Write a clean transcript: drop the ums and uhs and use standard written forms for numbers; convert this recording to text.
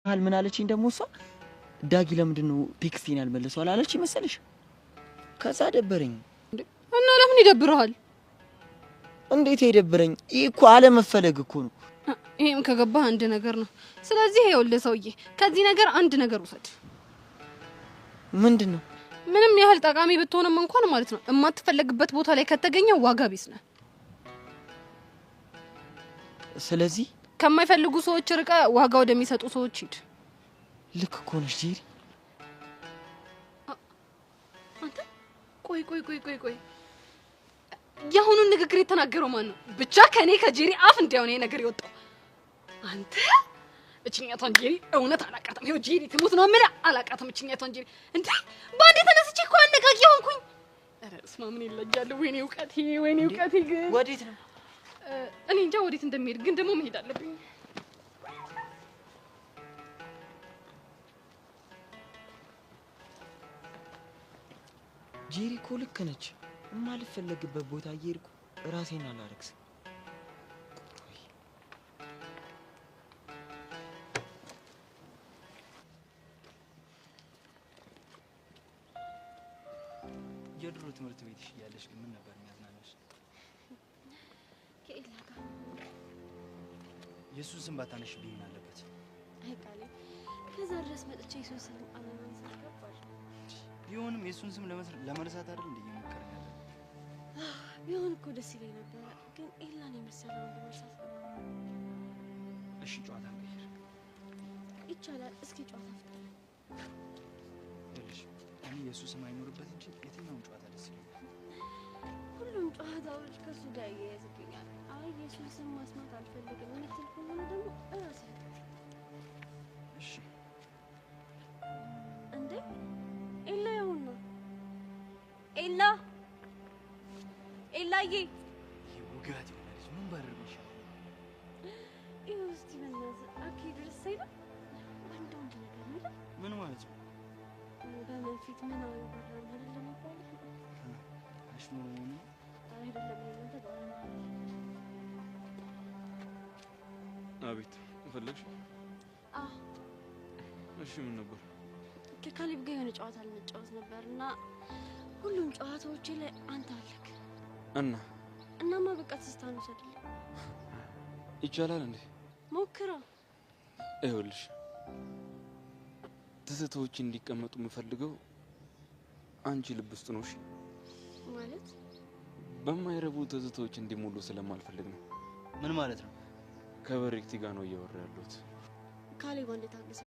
አል ምን አለችኝ ደግሞ እሷ ዳጊ ለምንድነው ቴክስቴን ያልመለሰው አላለችኝ መሰለሽ? ከዛ ደበረኝ። እና ለምን ይደብረዋል? እንዴት ይደብረኝ? ይሄ እኮ አለመፈለግ እኮ ነው። ይሄም ከገባህ አንድ ነገር ነው። ስለዚህ ይኸውልህ ሰውዬ ከዚህ ነገር አንድ ነገር ውሰድ። ምንድነው? ምንም ያህል ጠቃሚ ብትሆንም እንኳን ማለት ነው የማትፈልግበት ቦታ ላይ ከተገኘ ዋጋ ቢስ ነህ። ስለዚህ ከማይፈልጉ ሰዎች ርቀ ዋጋ ወደሚሰጡ ሰዎች ሂድ። ልክ እኮ ነሽ ጄሪ። አንተ ቆይ የአሁኑን ንግግር የተናገረው ማን ነው? ብቻ ከኔ ከጄሪ አፍ እንዲያው ነው ነገር የወጣው። አንተ እቺኛቷን ጄሪ እውነት አላቃተም። ይኸው ጄሪ ትሞት ነው ምን አላቃተም። እቺኛቷን ጄሪ እንዴ ባንዴ ተነስቼ እኮ አነቃቂ ሆንኩኝ። ኧረ እስማ ምን ይለጃል? ወይኔ እውቀቴ ግን ወዴት ነው? እኔ እንጃ ወዴት እንደሚሄድ ግን ደግሞ መሄድ አለብኝ። ጄሪ እኮ ልክ ነች። የማልፈለግበት ቦታ እየሄድኩ ራሴን አላረክስም። የድሮ ትምህርት ቤትሽ እያለሽ ግን ምን ነበር የሚያዝናናሽ? ከኤላ ጋር የሱን ስም ባታነሽብኝ ምን አለበት? አይ ቃሌ ከዛ ድረስ መጥቼ የሱን ስም አለማንሳት ገባሽ። ቢሆንም የሱን ስም ለመርሳት አይደል እንዴ እየሞከርን ያለ? ቢሆን እኮ ደስ ይለኝ ነበር፣ ግን ኤላን የመሰለው እንደመርሳት ነው። እሺ ጨዋታ እንቀይር። ይቻላል። እስኪ ጨዋታ ፍጠር። እሺ እኔ የሱ ስም አይኖርበት እንጂ የትኛውን ጨዋታ ደስ ይለኛል? ሁሉም ጨዋታዎች ከሱ ጋር እያያዝብኛል። አይ የሱን ስም ማስማት አልፈልግም የምትል ከሆነ ደግሞ እራስህ እሺ። እንዴ ኤላ ይሁንና ኤላዬ ውጋት ይሆናል። ምን ባደርግ ይሻላል? ይኸው እስቲ በእናትህ አኬ ድረስ ሳይሆን አንድ ነገር የሚለው ምን ማለት ነው? በምን ፊት ምን አወራን አይደለም የሚባለው? አሽሙር ነው አይደለም እናንተ ባላ። አቤት ፈለግሽ? እሺ ምን ነበር? ከካሊብ ጋር የሆነ ጨዋታ ልንጫወት ነበርና ሁሉም ጨዋታዎቼ ላይ አንተ አለክ። እናማ በቃ ትስታን ወሰድልኝ። ይቻላል እንዴ? ሞክራ። ይኸውልሽ ትዝታዎች እንዲቀመጡ የምፈልገው አንቺ ልብ ውስጥ ነው። እሺ ማለት በማይረቡ ትዝታዎች እንዲሞሉ ስለማልፈልግ ነው። ምን ማለት ነው? ከበሬክቲ ጋር ነው እያወራ ያለሁት። ካሊብ እንዴት አገሰ